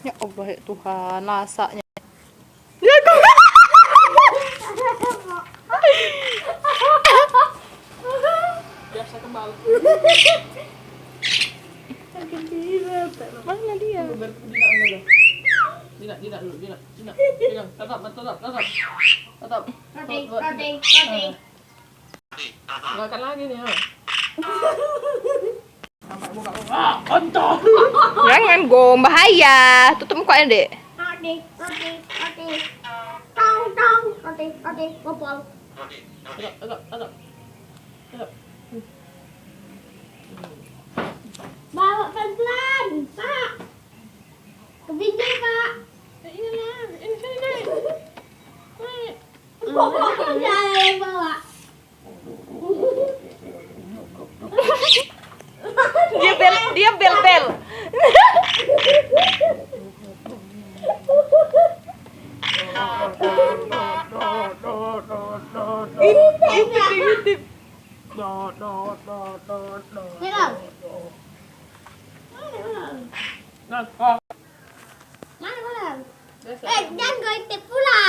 Ya Allah ya Tuhan, nasanya. Ya kok. Biasa kembali. Mana dia? Tidak dulu, tidak. Tetap. Makan lagi nih, ya. Sampai buka. Kontol. Jangan gom, bahaya. Tutup mukanya, Dek. Tetap. Bawa pelan-pelan, Pak. Kebijak, Pak. Ini sini deh. Jangan yang bawa. Dia bel. Intip. Hilang. Nah, kok. Mana? Biasa. Jangan gue intip pula.